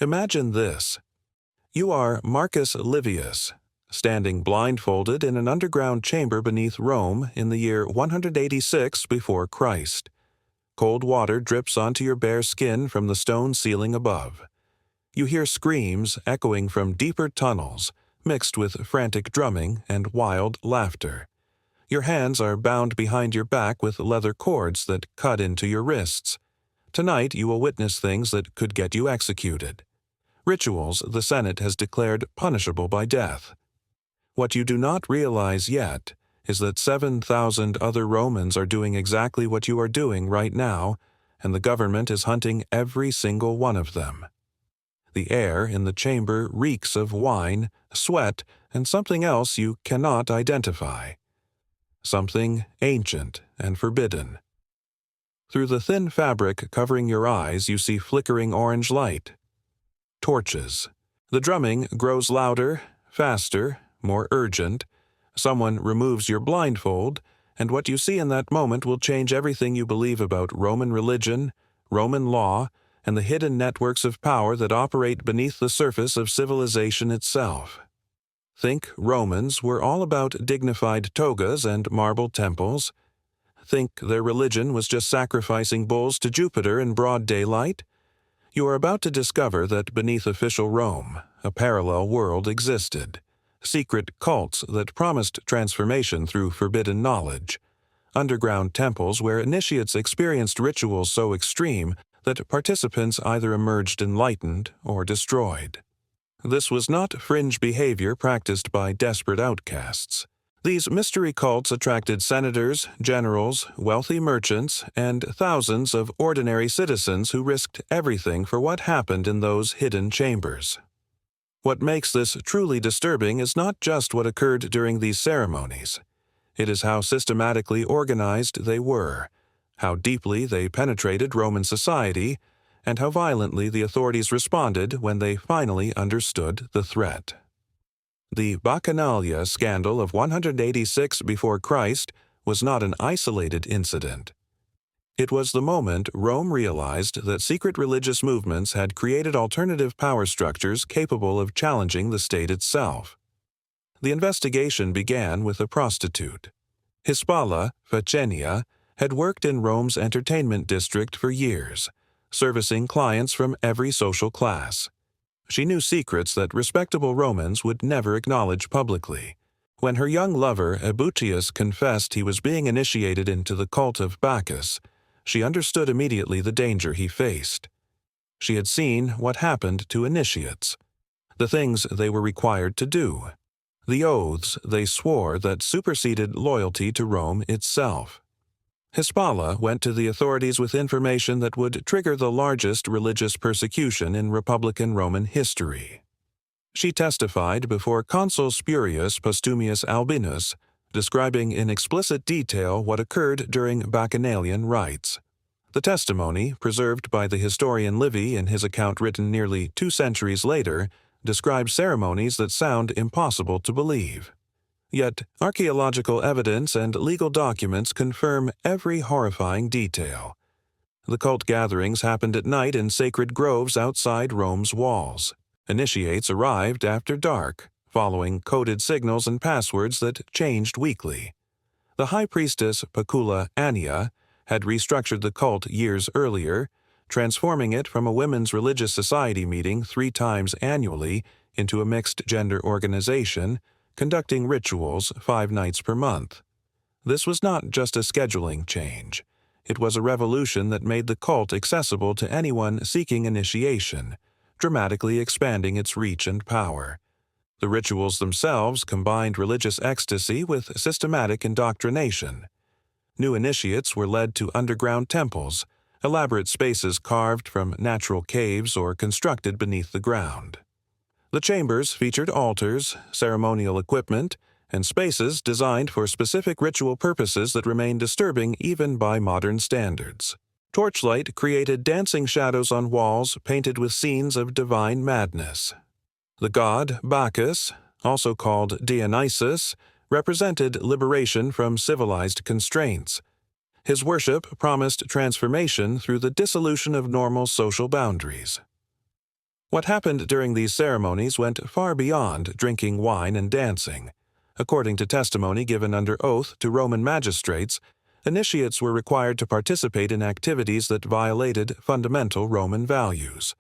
Imagine this. You are Marcus Livius, standing blindfolded in an underground chamber beneath Rome in the year 186 before Christ. Cold water drips onto your bare skin from the stone ceiling above. You hear screams echoing from deeper tunnels, mixed with frantic drumming and wild laughter. Your hands are bound behind your back with leather cords that cut into your wrists. Tonight you will witness things that could get you executed. Rituals the Senate has declared punishable by death. What you do not realize yet is that 7,000 other Romans are doing exactly what you are doing right now, and the government is hunting every single one of them. The air in the chamber reeks of wine, sweat, and something else you cannot identify. Something ancient and forbidden. Through the thin fabric covering your eyes, you see flickering orange light. Torches. The drumming grows louder, faster, more urgent. Someone removes your blindfold, and what you see in that moment will change everything you believe about Roman religion, Roman law, and the hidden networks of power that operate beneath the surface of civilization itself. Think Romans were all about dignified togas and marble temples. Think their religion was just sacrificing bulls to Jupiter in broad daylight. You are about to discover that beneath official Rome, a parallel world existed. Secret cults that promised transformation through forbidden knowledge. Underground temples where initiates experienced rituals so extreme that participants either emerged enlightened or destroyed. This was not fringe behavior practiced by desperate outcasts. These mystery cults attracted senators, generals, wealthy merchants, and thousands of ordinary citizens who risked everything for what happened in those hidden chambers. What makes this truly disturbing is not just what occurred during these ceremonies. It is how systematically organized they were, how deeply they penetrated Roman society, and how violently the authorities responded when they finally understood the threat. The Bacchanalia scandal of 186 before Christ was not an isolated incident. It was the moment Rome realized that secret religious movements had created alternative power structures capable of challenging the state itself. The investigation began with a prostitute. Hispala Facenia had worked in Rome's entertainment district for years, servicing clients from every social class. She knew secrets that respectable Romans would never acknowledge publicly. When her young lover, Ebutius, confessed he was being initiated into the cult of Bacchus, she understood immediately the danger he faced. She had seen what happened to initiates, the things they were required to do, the oaths they swore that superseded loyalty to Rome itself. Hispala went to the authorities with information that would trigger the largest religious persecution in Republican Roman history. She testified before Consul Spurius Postumius Albinus, describing in explicit detail what occurred during Bacchanalian rites. The testimony, preserved by the historian Livy in his account written nearly 2 centuries later, describes ceremonies that sound impossible to believe. Yet, archaeological evidence and legal documents confirm every horrifying detail. The cult gatherings happened at night in sacred groves outside Rome's walls. Initiates arrived after dark, following coded signals and passwords that changed weekly. The high priestess Pacula Annia had restructured the cult years earlier, transforming it from a women's religious society meeting 3 times annually into a mixed-gender organization, conducting rituals 5 nights per month. This was not just a scheduling change. It was a revolution that made the cult accessible to anyone seeking initiation, dramatically expanding its reach and power. The rituals themselves combined religious ecstasy with systematic indoctrination. New initiates were led to underground temples, elaborate spaces carved from natural caves or constructed beneath the ground. The chambers featured altars, ceremonial equipment, and spaces designed for specific ritual purposes that remain disturbing even by modern standards. Torchlight created dancing shadows on walls painted with scenes of divine madness. The god Bacchus, also called Dionysus, represented liberation from civilized constraints. His worship promised transformation through the dissolution of normal social boundaries. What happened during these ceremonies went far beyond drinking wine and dancing. According to testimony given under oath to Roman magistrates, initiates were required to participate in activities that violated fundamental Roman values.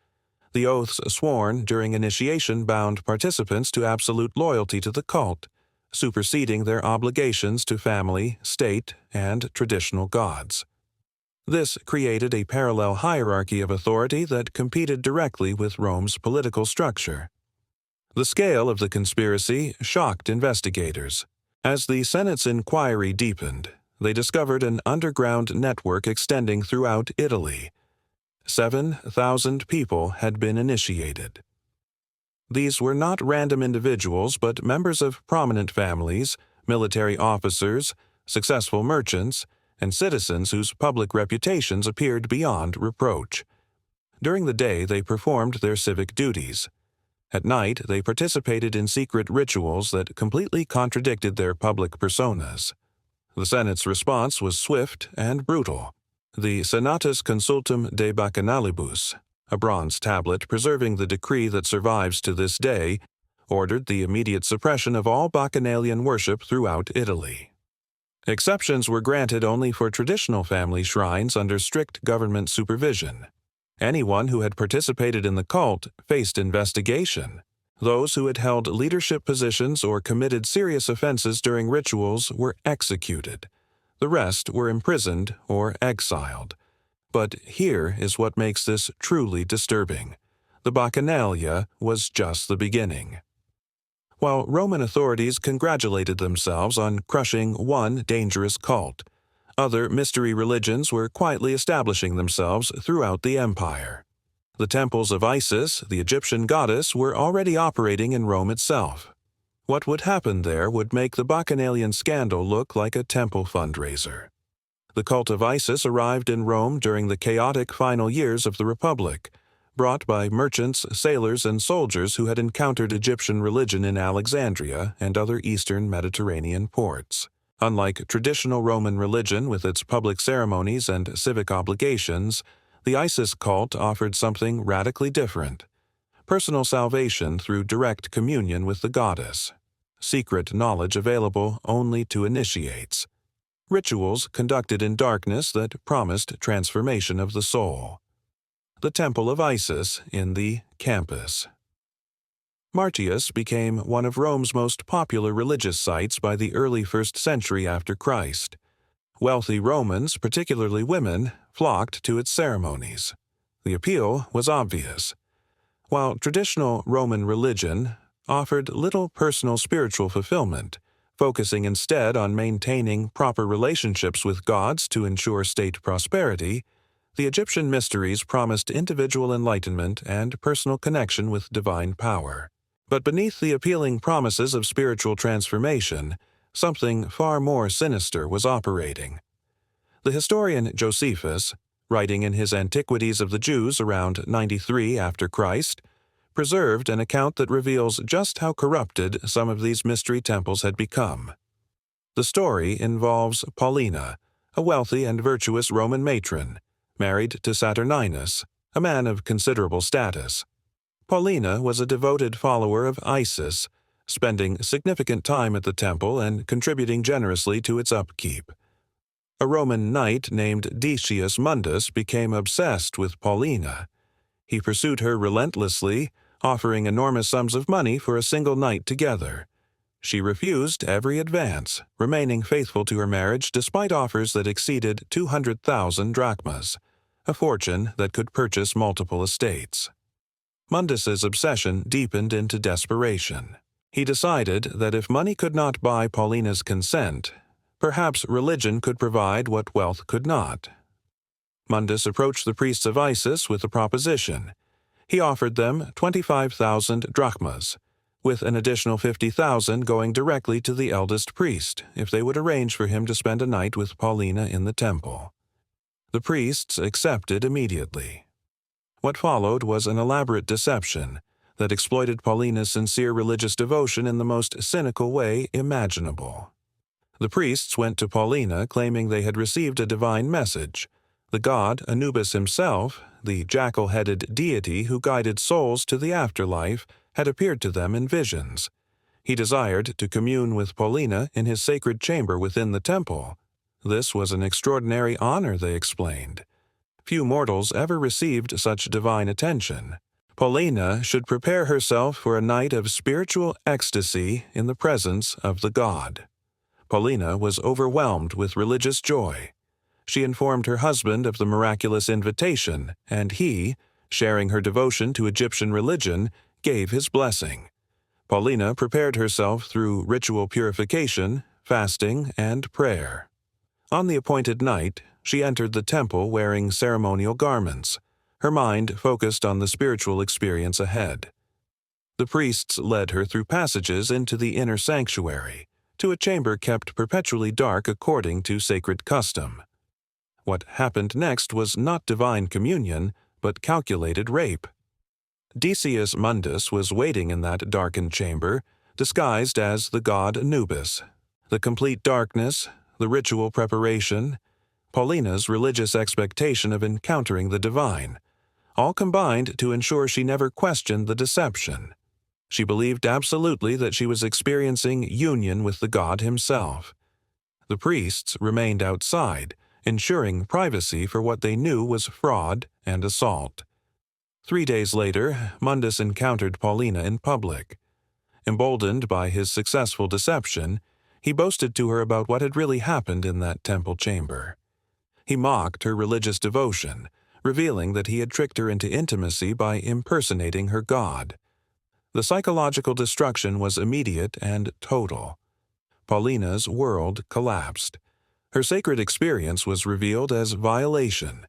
The oaths sworn during initiation bound participants to absolute loyalty to the cult, superseding their obligations to family, state, and traditional gods. This created a parallel hierarchy of authority that competed directly with Rome's political structure. The scale of the conspiracy shocked investigators. As the Senate's inquiry deepened, they discovered an underground network extending throughout Italy. 7,000 people had been initiated. These were not random individuals, but members of prominent families, military officers, successful merchants, and citizens whose public reputations appeared beyond reproach. During the day, they performed their civic duties. At night, they participated in secret rituals that completely contradicted their public personas. The Senate's response was swift and brutal. The Senatus Consultum de Bacchanalibus, a bronze tablet preserving the decree that survives to this day, ordered the immediate suppression of all Bacchanalian worship throughout Italy. Exceptions were granted only for traditional family shrines under strict government supervision. Anyone who had participated in the cult faced investigation. Those who had held leadership positions or committed serious offenses during rituals were executed. The rest were imprisoned or exiled. But here is what makes this truly disturbing. The Bacchanalia was just the beginning. While Roman authorities congratulated themselves on crushing one dangerous cult, other mystery religions were quietly establishing themselves throughout the empire. The temples of Isis, the Egyptian goddess, were already operating in Rome itself. What would happen there would make the Bacchanalian scandal look like a temple fundraiser. The cult of Isis arrived in Rome during the chaotic final years of the Republic, brought by merchants, sailors, and soldiers who had encountered Egyptian religion in Alexandria and other eastern Mediterranean ports. Unlike traditional Roman religion with its public ceremonies and civic obligations, the Isis cult offered something radically different: personal salvation through direct communion with the goddess, secret knowledge available only to initiates, rituals conducted in darkness that promised transformation of the soul. The Temple of Isis in the Campus. Martius became one of Rome's most popular religious sites by the early 1st century after Christ. Wealthy Romans, particularly women, flocked to its ceremonies. The appeal was obvious. While traditional Roman religion offered little personal spiritual fulfillment, focusing instead on maintaining proper relationships with gods to ensure state prosperity, the Egyptian mysteries promised individual enlightenment and personal connection with divine power. But beneath the appealing promises of spiritual transformation, something far more sinister was operating. The historian Josephus, writing in his Antiquities of the Jews around 93 after Christ, preserved an account that reveals just how corrupted some of these mystery temples had become. The story involves Paulina, a wealthy and virtuous Roman matron, married to Saturninus, a man of considerable status. Paulina was a devoted follower of Isis, spending significant time at the temple and contributing generously to its upkeep. A Roman knight named Decius Mundus became obsessed with Paulina. He pursued her relentlessly, offering enormous sums of money for a single night together. She refused every advance, remaining faithful to her marriage despite offers that exceeded 200,000 drachmas, a fortune that could purchase multiple estates. Mundus's obsession deepened into desperation. He decided that if money could not buy Paulina's consent, perhaps religion could provide what wealth could not. Mundus approached the priests of Isis with a proposition. He offered them 25,000 drachmas, with an additional 50,000 going directly to the eldest priest if they would arrange for him to spend a night with Paulina in the temple. The priests accepted immediately. What followed was an elaborate deception that exploited Paulina's sincere religious devotion in the most cynical way imaginable. The priests went to Paulina claiming they had received a divine message, The god Anubis himself, the jackal-headed deity who guided souls to the afterlife, had appeared to them in visions. He desired to commune with Paulina in his sacred chamber within the temple. This was an extraordinary honor, they explained. Few mortals ever received such divine attention. Paulina should prepare herself for a night of spiritual ecstasy in the presence of the god. Paulina was overwhelmed with religious joy. She informed her husband of the miraculous invitation, and he, sharing her devotion to Egyptian religion, gave his blessing. Paulina prepared herself through ritual purification, fasting, and prayer. On the appointed night, she entered the temple wearing ceremonial garments, her mind focused on the spiritual experience ahead. The priests led her through passages into the inner sanctuary, to a chamber kept perpetually dark according to sacred custom. What happened next was not divine communion, but calculated rape. Decius Mundus was waiting in that darkened chamber, disguised as the god Anubis. The complete darkness, the ritual preparation, Paulina's religious expectation of encountering the divine, all combined to ensure she never questioned the deception. She believed absolutely that she was experiencing union with the god himself. The priests remained outside, ensuring privacy for what they knew was fraud and assault. 3 days later, Mundus encountered Paulina in public. Emboldened by his successful deception, he boasted to her about what had really happened in that temple chamber. He mocked her religious devotion, revealing that he had tricked her into intimacy by impersonating her god. The psychological destruction was immediate and total. Paulina's world collapsed. Her sacred experience was revealed as violation.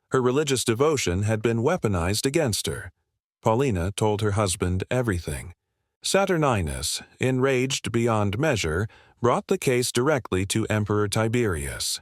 Her religious devotion had been weaponized against her. Paulina told her husband everything. Saturninus, enraged beyond measure, brought the case directly to Emperor Tiberius.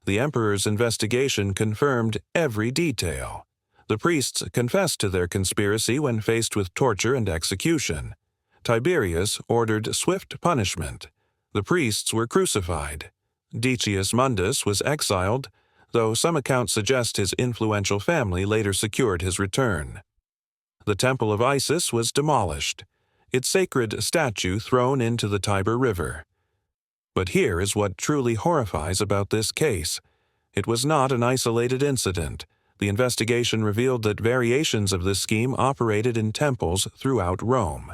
The emperor's investigation confirmed every detail. The priests confessed to their conspiracy when faced with torture and execution. Tiberius ordered swift punishment. The priests were crucified. Decius Mundus was exiled, though some accounts suggest his influential family later secured his return. The temple of Isis was demolished, its sacred statue thrown into the Tiber River. But here is what truly horrifies about this case. It was not an isolated incident. The investigation revealed that variations of this scheme operated in temples throughout Rome.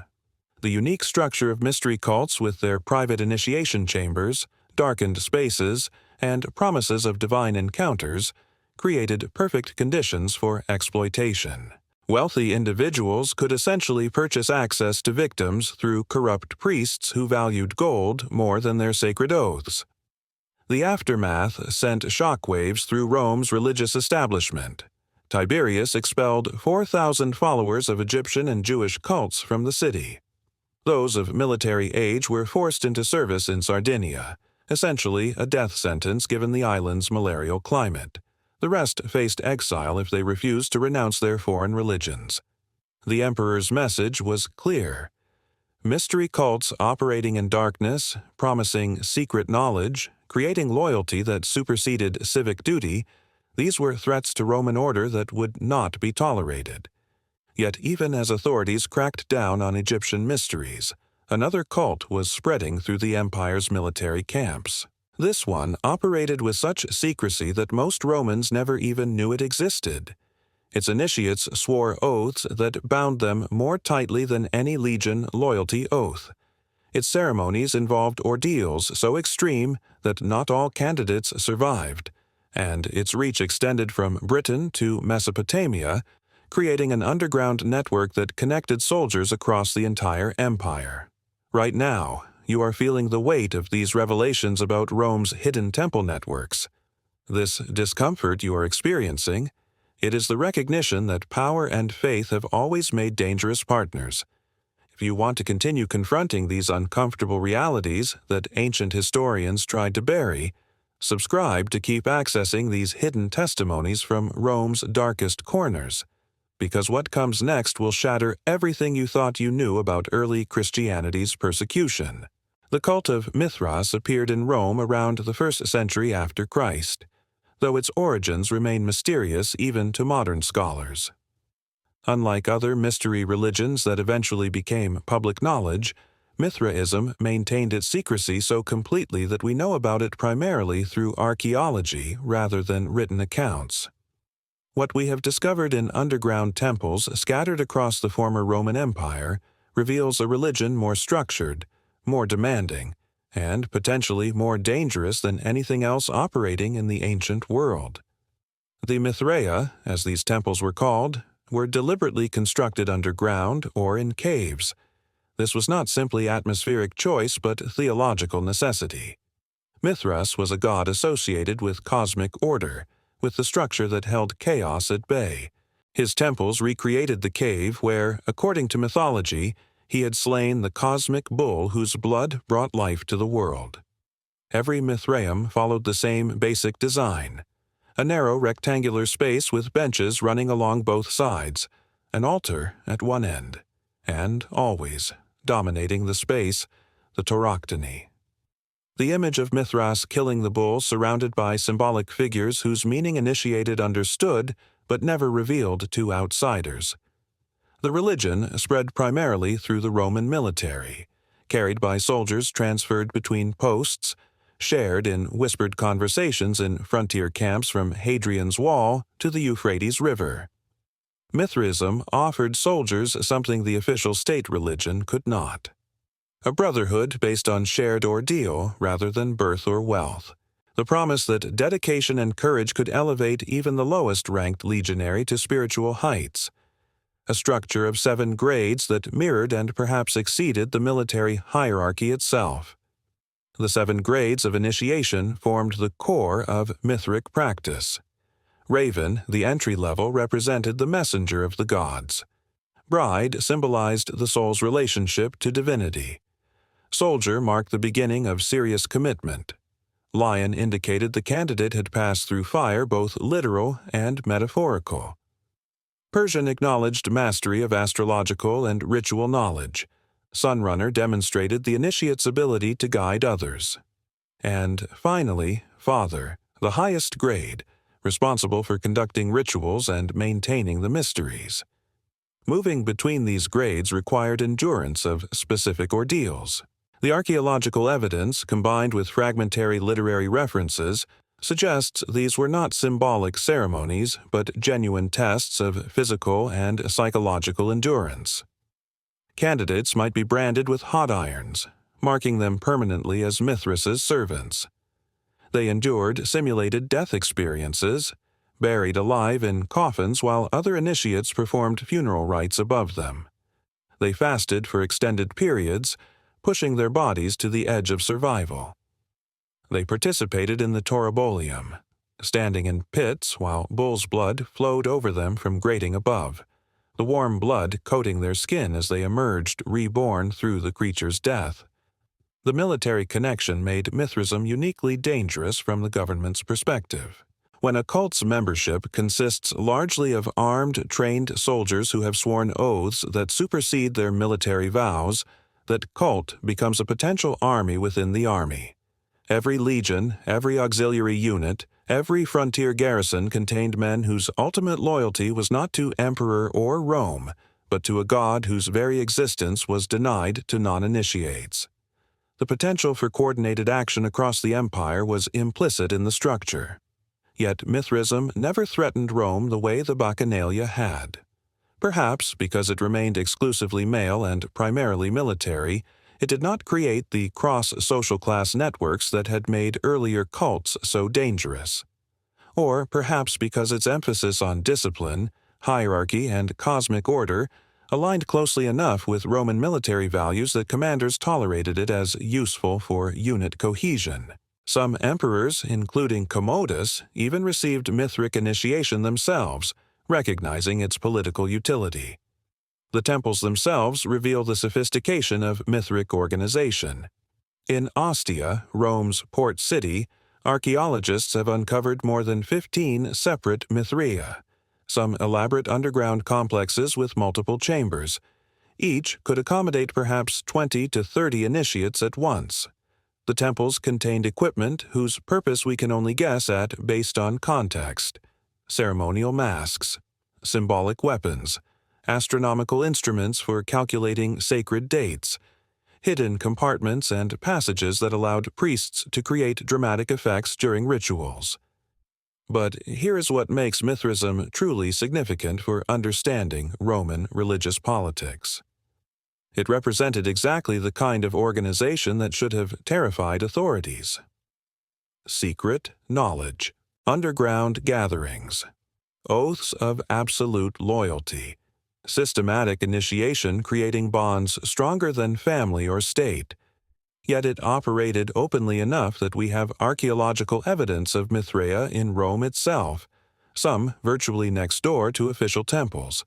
The unique structure of mystery cults with their private initiation chambers, darkened spaces, and promises of divine encounters created perfect conditions for exploitation. Wealthy individuals could essentially purchase access to victims through corrupt priests who valued gold more than their sacred oaths. The aftermath sent shockwaves through Rome's religious establishment. Tiberius expelled 4,000 followers of Egyptian and Jewish cults from the city. Those of military age were forced into service in Sardinia, essentially a death sentence given the island's malarial climate. The rest faced exile if they refused to renounce their foreign religions. The emperor's message was clear. Mystery cults operating in darkness, promising secret knowledge, creating loyalty that superseded civic duty, these were threats to Roman order that would not be tolerated. Yet even as authorities cracked down on Egyptian mysteries, another cult was spreading through the empire's military camps. This one operated with such secrecy that most Romans never even knew it existed. Its initiates swore oaths that bound them more tightly than any legion loyalty oath. Its ceremonies involved ordeals so extreme that not all candidates survived, and its reach extended from Britain to Mesopotamia, creating an underground network that connected soldiers across the entire empire. Right now, you are feeling the weight of these revelations about Rome's hidden temple networks. This discomfort you are experiencing, it is the recognition that power and faith have always made dangerous partners. If you want to continue confronting these uncomfortable realities that ancient historians tried to bury, subscribe to keep accessing these hidden testimonies from Rome's darkest corners, because what comes next will shatter everything you thought you knew about early Christianity's persecution. The cult of Mithras appeared in Rome around the 1st century after Christ. though its origins remain mysterious even to modern scholars. Unlike other mystery religions that eventually became public knowledge, Mithraism maintained its secrecy so completely that we know about it primarily through archaeology rather than written accounts. What we have discovered in underground temples scattered across the former Roman Empire reveals a religion more structured, more demanding, and potentially more dangerous than anything else operating in the ancient world. The Mithraea, as these temples were called, were deliberately constructed underground or in caves. This was not simply atmospheric choice but theological necessity. Mithras was a god associated with cosmic order, with the structure that held chaos at bay. His temples recreated the cave where, according to mythology, he had slain the cosmic bull whose blood brought life to the world. Every Mithraeum followed the same basic design: a narrow rectangular space with benches running along both sides, an altar at one end, and always, dominating the space, the tauroctony. The image of Mithras killing the bull surrounded by symbolic figures whose meaning initiated understood but never revealed to outsiders. The religion spread primarily through the Roman military, carried by soldiers transferred between posts, shared in whispered conversations in frontier camps from Hadrian's Wall to the Euphrates River. Mithraism offered soldiers something the official state religion could not: a brotherhood based on shared ordeal rather than birth or wealth, the promise that dedication and courage could elevate even the lowest-ranked legionary to spiritual heights, a structure of 7 grades that mirrored and perhaps exceeded the military hierarchy itself. The 7 grades of initiation formed the core of Mithric practice. Raven, the entry level, represented the messenger of the gods. Bride symbolized the soul's relationship to divinity. Soldier marked the beginning of serious commitment. Lion indicated the candidate had passed through fire, both literal and metaphorical. Persian acknowledged mastery of astrological and ritual knowledge. Sunrunner demonstrated the initiate's ability to guide others. And finally, Father, the highest grade, responsible for conducting rituals and maintaining the mysteries. Moving between these grades required endurance of specific ordeals. The archaeological evidence, combined with fragmentary literary references, suggests these were not symbolic ceremonies but genuine tests of physical and psychological endurance. Candidates might be branded with hot irons, marking them permanently as Mithras's servants. They endured simulated death experiences, buried alive in coffins while other initiates performed funeral rites above them. They fasted for extended periods, pushing their bodies to the edge of survival. They participated in the Taurobolium, standing in pits while bull's blood flowed over them from grating above, the warm blood coating their skin as they emerged reborn through the creature's death. The military connection made Mithraism uniquely dangerous from the government's perspective. When a cult's membership consists largely of armed, trained soldiers who have sworn oaths that supersede their military vows, that cult becomes a potential army within the army. Every legion, every auxiliary unit, every frontier garrison contained men whose ultimate loyalty was not to emperor or Rome, but to a god whose very existence was denied to non-initiates. The potential for coordinated action across the empire was implicit in the structure. Yet Mithraism never threatened Rome the way the Bacchanalia had. Perhaps because it remained exclusively male and primarily military, it did not create the cross-social class networks that had made earlier cults so dangerous. Or perhaps because its emphasis on discipline, hierarchy, and cosmic order aligned closely enough with Roman military values that commanders tolerated it as useful for unit cohesion. Some emperors, including Commodus, even received Mithric initiation themselves, recognizing its political utility. The temples themselves reveal the sophistication of Mithric organization. In Ostia, Rome's port city, archaeologists have uncovered more than 15 separate Mithraea, some elaborate underground complexes with multiple chambers. Each could accommodate perhaps 20 to 30 initiates at once. The temples contained equipment whose purpose we can only guess at based on context: ceremonial masks, symbolic weapons, astronomical instruments for calculating sacred dates, hidden compartments and passages that allowed priests to create dramatic effects during rituals. But here is what makes Mithraism truly significant for understanding Roman religious politics. It represented exactly the kind of organization that should have terrified authorities. Secret knowledge, underground gatherings, oaths of absolute loyalty, systematic initiation creating bonds stronger than family or state. Yet it operated openly enough that we have archaeological evidence of Mithraea in Rome itself, some virtually next door to official temples.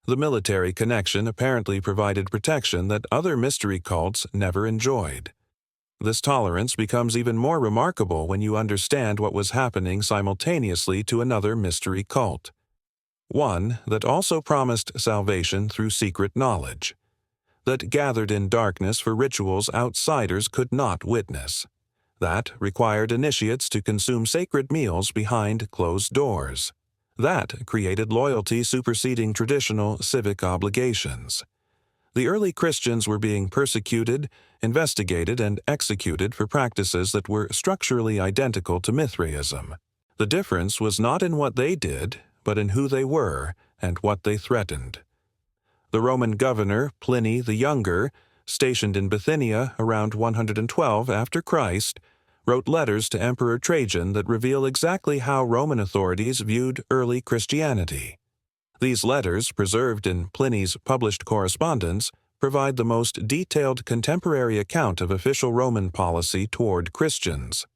The military connection apparently provided protection that other mystery cults never enjoyed. This tolerance becomes even more remarkable when you understand what was happening simultaneously to another mystery cult. One that also promised salvation through secret knowledge, that gathered in darkness for rituals outsiders could not witness, that required initiates to consume sacred meals behind closed doors, that created loyalty superseding traditional civic obligations. The early Christians were being persecuted, investigated, and executed for practices that were structurally identical to Mithraism. The difference was not in what they did, but in who they were and what they threatened. The Roman governor, Pliny the Younger, stationed in Bithynia around 112 after Christ, wrote letters to Emperor Trajan that reveal exactly how Roman authorities viewed early Christianity. These letters, preserved in Pliny's published correspondence, provide the most detailed contemporary account of official Roman policy toward Christians.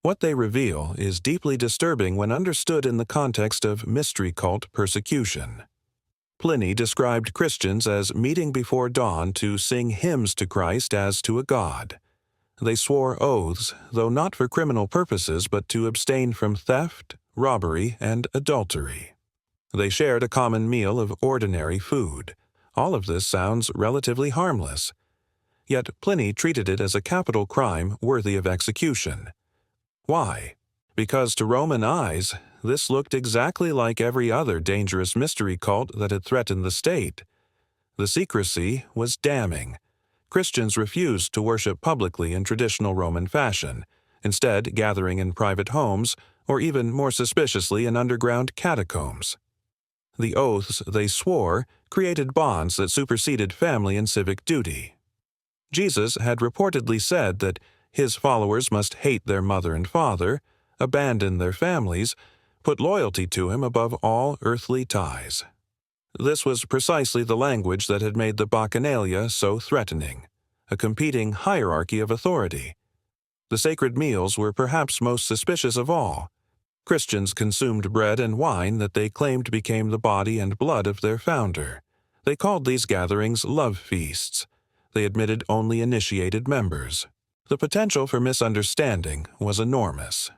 What they reveal is deeply disturbing when understood in the context of mystery cult persecution. Pliny described Christians as meeting before dawn to sing hymns to Christ as to a god. They swore oaths, though not for criminal purposes, but to abstain from theft, robbery, and adultery. They shared a common meal of ordinary food. All of this sounds relatively harmless. Yet Pliny treated it as a capital crime worthy of execution. Why? Because to Roman eyes, this looked exactly like every other dangerous mystery cult that had threatened the state. The secrecy was damning. Christians refused to worship publicly in traditional Roman fashion, instead gathering in private homes or even more suspiciously in underground catacombs. The oaths they swore created bonds that superseded family and civic duty. Jesus had reportedly said that his followers must hate their mother and father, abandon their families, put loyalty to him above all earthly ties. This was precisely the language that had made the Bacchanalia so threatening, a competing hierarchy of authority. The sacred meals were perhaps most suspicious of all. Christians consumed bread and wine that they claimed became the body and blood of their founder. They called these gatherings love feasts. They admitted only initiated members. The potential for misunderstanding was enormous.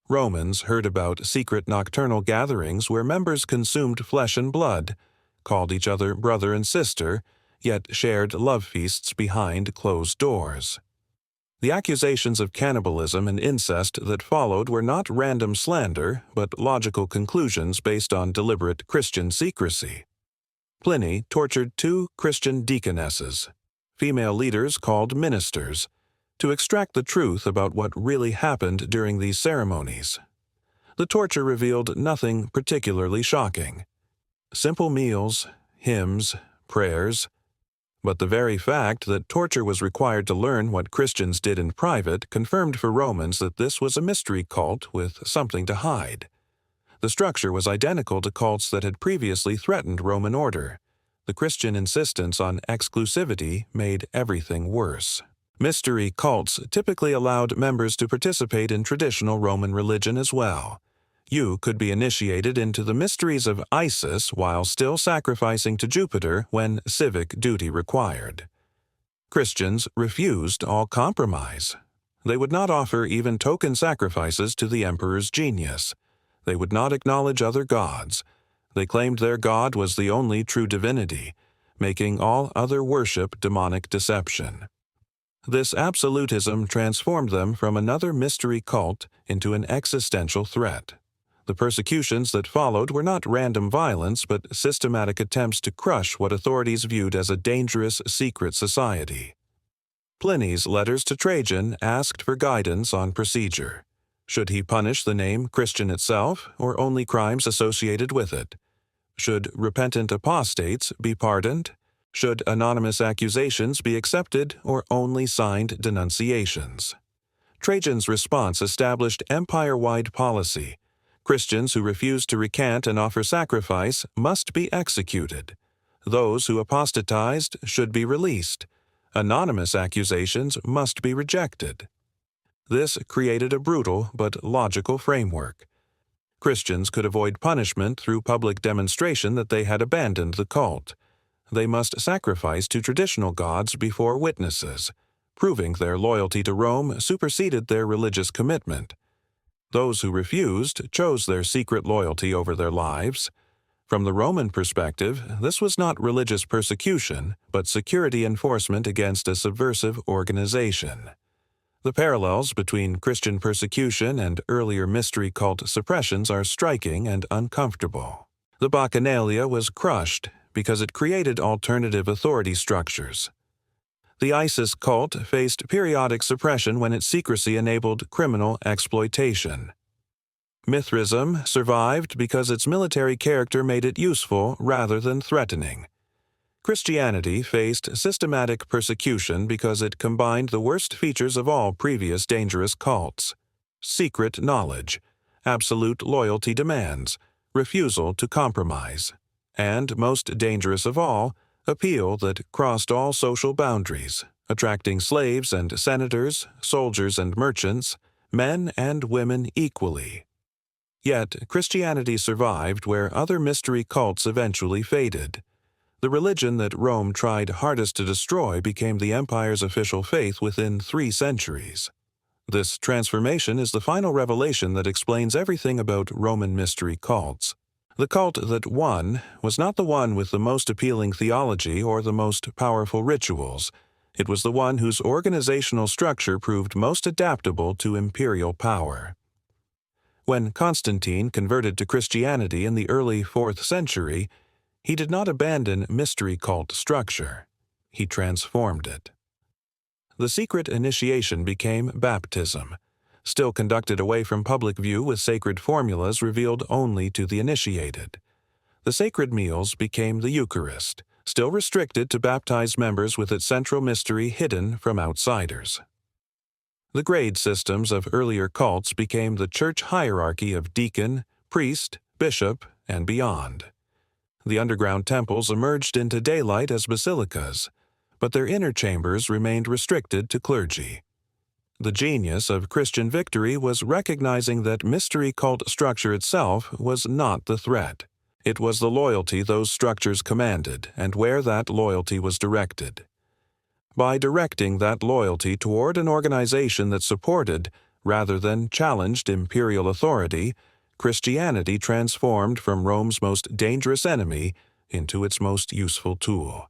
Romans heard about secret nocturnal gatherings where members consumed flesh and blood, called each other brother and sister, yet shared love feasts behind closed doors. The accusations of cannibalism and incest that followed were not random slander, but logical conclusions based on deliberate Christian secrecy. Pliny tortured 2 Christian deaconesses, female leaders called ministers, to extract the truth about what really happened during these ceremonies. The torture revealed nothing particularly shocking. Simple meals, hymns, prayers. But the very fact that torture was required to learn what Christians did in private confirmed for Romans that this was a mystery cult with something to hide. The structure was identical to cults that had previously threatened Roman order. The Christian insistence on exclusivity made everything worse. Mystery cults typically allowed members to participate in traditional Roman religion as well. You could be initiated into the mysteries of Isis while still sacrificing to Jupiter when civic duty required. Christians refused all compromise. They would not offer even token sacrifices to the emperor's genius. They would not acknowledge other gods. They claimed their god was the only true divinity, making all other worship demonic deception. This absolutism transformed them from another mystery cult into an existential threat. The persecutions that followed were not random violence, but systematic attempts to crush what authorities viewed as a dangerous secret society. Pliny's letters to Trajan asked for guidance on procedure. Should he punish the name Christian itself, or only crimes associated with it? Should repentant apostates be pardoned? Should anonymous accusations be accepted, or only signed denunciations? Trajan's response established empire-wide policy. Christians who refused to recant and offer sacrifice must be executed. Those who apostatized should be released. Anonymous accusations must be rejected. This created a brutal but logical framework. Christians could avoid punishment through public demonstration that they had abandoned the cult. They must sacrifice to traditional gods before witnesses. Proving their loyalty to Rome superseded their religious commitment. Those who refused chose their secret loyalty over their lives. From the Roman perspective, this was not religious persecution, but security enforcement against a subversive organization. The parallels between Christian persecution and earlier mystery cult suppressions are striking and uncomfortable. The Bacchanalia was crushed because it created alternative authority structures. The ISIS cult faced periodic suppression when its secrecy enabled criminal exploitation. Mithraism survived because its military character made it useful rather than threatening. Christianity faced systematic persecution because it combined the worst features of all previous dangerous cults: secret knowledge, absolute loyalty demands, refusal to compromise, and, most dangerous of all, appeal that crossed all social boundaries, attracting slaves and senators, soldiers and merchants, men and women equally. Yet, Christianity survived where other mystery cults eventually faded. The religion that Rome tried hardest to destroy became the empire's official faith within 3 centuries. This transformation is the final revelation that explains everything about Roman mystery cults. The cult that won was not the one with the most appealing theology or the most powerful rituals. It was the one whose organizational structure proved most adaptable to imperial power. When Constantine converted to Christianity in the early 4th century, he did not abandon mystery cult structure. He transformed it. The secret initiation became baptism, still conducted away from public view with sacred formulas revealed only to the initiated. The sacred meals became the Eucharist, still restricted to baptized members with its central mystery hidden from outsiders. The grade systems of earlier cults became the church hierarchy of deacon, priest, bishop, and beyond. The underground temples emerged into daylight as basilicas, but their inner chambers remained restricted to clergy. The genius of Christian victory was recognizing that mystery cult structure itself was not the threat. It was the loyalty those structures commanded and where that loyalty was directed. By directing that loyalty toward an organization that supported, rather than challenged imperial authority, Christianity transformed from Rome's most dangerous enemy into its most useful tool.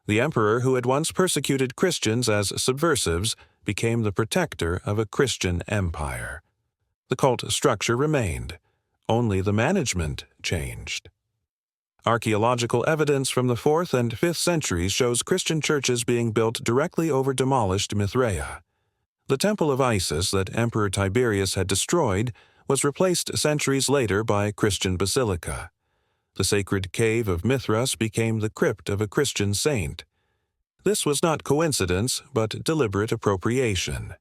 The emperor who had once persecuted Christians as subversives became the protector of a Christian empire. The cult structure remained. Only the management changed. Archaeological evidence from the 4th and 5th centuries shows Christian churches being built directly over demolished Mithraea. The Temple of Isis that Emperor Tiberius had destroyed was replaced centuries later by a Christian basilica. The sacred cave of Mithras became the crypt of a Christian saint. This was not coincidence, but deliberate appropriation.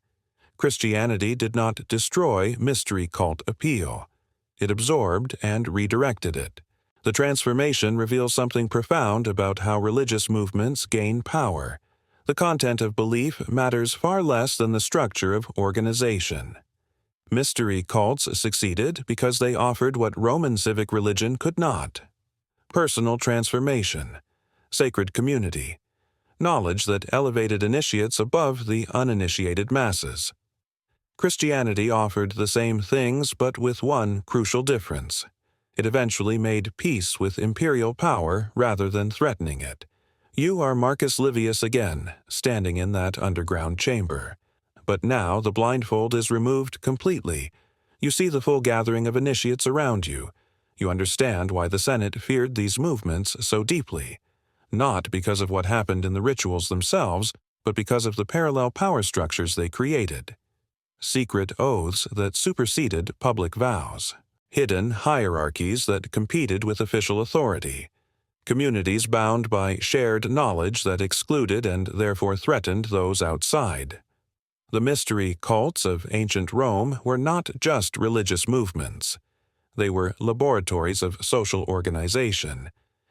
Christianity did not destroy mystery cult appeal. It absorbed and redirected it. The transformation reveals something profound about how religious movements gain power. The content of belief matters far less than the structure of organization. Mystery cults succeeded because they offered what Roman civic religion could not: personal transformation, sacred community, knowledge that elevated initiates above the uninitiated masses. Christianity offered the same things but with one crucial difference. It eventually made peace with imperial power rather than threatening it. You are Marcus Livius again, standing in that underground chamber. But now the blindfold is removed completely. You see the full gathering of initiates around you. You understand why the Senate feared these movements so deeply, not because of what happened in the rituals themselves, but because of the parallel power structures they created. Secret oaths that superseded public vows. Hidden hierarchies that competed with official authority. Communities bound by shared knowledge that excluded and therefore threatened those outside. The mystery cults of ancient Rome were not just religious movements. They were laboratories of social organization.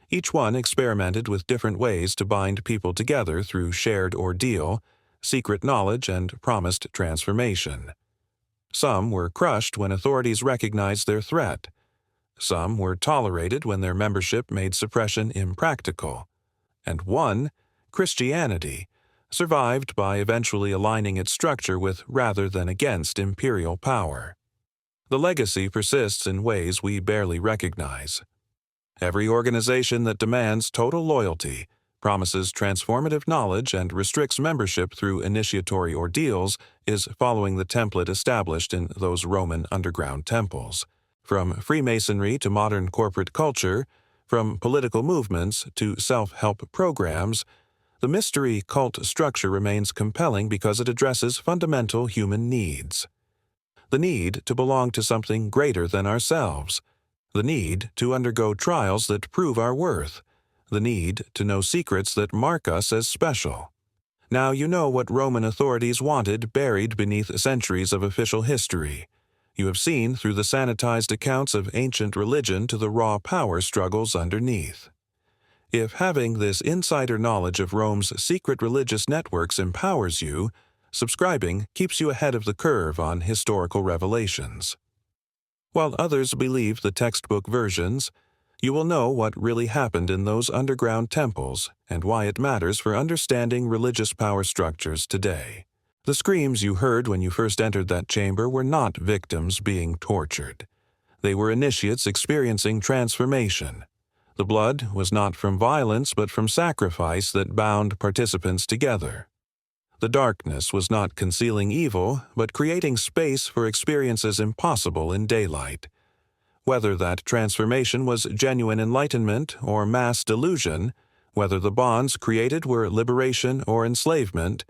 Each one experimented with different ways to bind people together through shared ordeal, secret knowledge, and promised transformation. Some were crushed when authorities recognized their threat. Some were tolerated when their membership made suppression impractical. And one, Christianity, survived by eventually aligning its structure with rather than against imperial power. The legacy persists in ways we barely recognize. Every organization that demands total loyalty, promises transformative knowledge, and restricts membership through initiatory ordeals is following the template established in those Roman underground temples. From Freemasonry to modern corporate culture, from political movements to self-help programs, the mystery cult structure remains compelling because it addresses fundamental human needs. The need to belong to something greater than ourselves. The need to undergo trials that prove our worth. The need to know secrets that mark us as special. Now you know what Roman authorities wanted buried beneath centuries of official history. You have seen through the sanitized accounts of ancient religion to the raw power struggles underneath. If having this insider knowledge of Rome's secret religious networks empowers you, subscribing keeps you ahead of the curve on historical revelations. While others believe the textbook versions, you will know what really happened in those underground temples and why it matters for understanding religious power structures today. The screams you heard when you first entered that chamber were not victims being tortured. They were initiates experiencing transformation. The blood was not from violence but from sacrifice that bound participants together. The darkness was not concealing evil, but creating space for experiences impossible in daylight. Whether that transformation was genuine enlightenment or mass delusion, whether the bonds created were liberation or enslavement,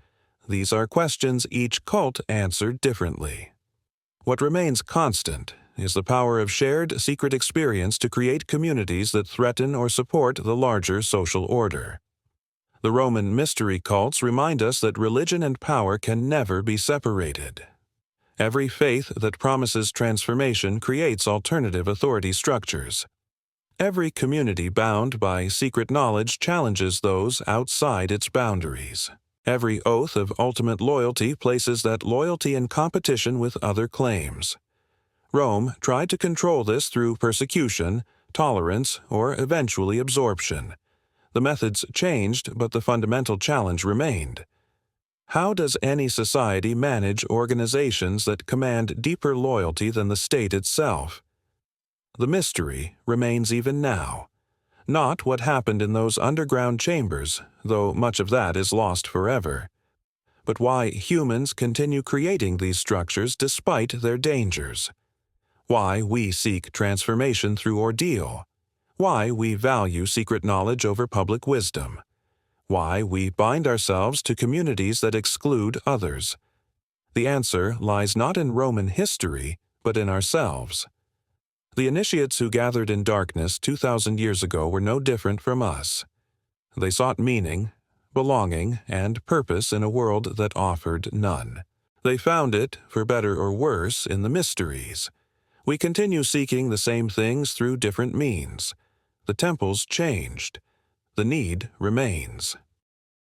these are questions each cult answered differently. What remains constant is the power of shared secret experience to create communities that threaten or support the larger social order. The Roman mystery cults remind us that religion and power can never be separated. Every faith that promises transformation creates alternative authority structures. Every community bound by secret knowledge challenges those outside its boundaries. Every oath of ultimate loyalty places that loyalty in competition with other claims. Rome tried to control this through persecution, tolerance, or eventually absorption. The methods changed, but the fundamental challenge remained. How does any society manage organizations that command deeper loyalty than the state itself? The mystery remains even now. Not what happened in those underground chambers, though much of that is lost forever, but why humans continue creating these structures despite their dangers. Why we seek transformation through ordeal. Why we value secret knowledge over public wisdom. Why we bind ourselves to communities that exclude others. The answer lies not in Roman history, but in ourselves. The initiates who gathered in darkness 2,000 years ago were no different from us. They sought meaning, belonging, and purpose in a world that offered none. They found it, for better or worse, in the mysteries. We continue seeking the same things through different means. The temples changed. The need remains.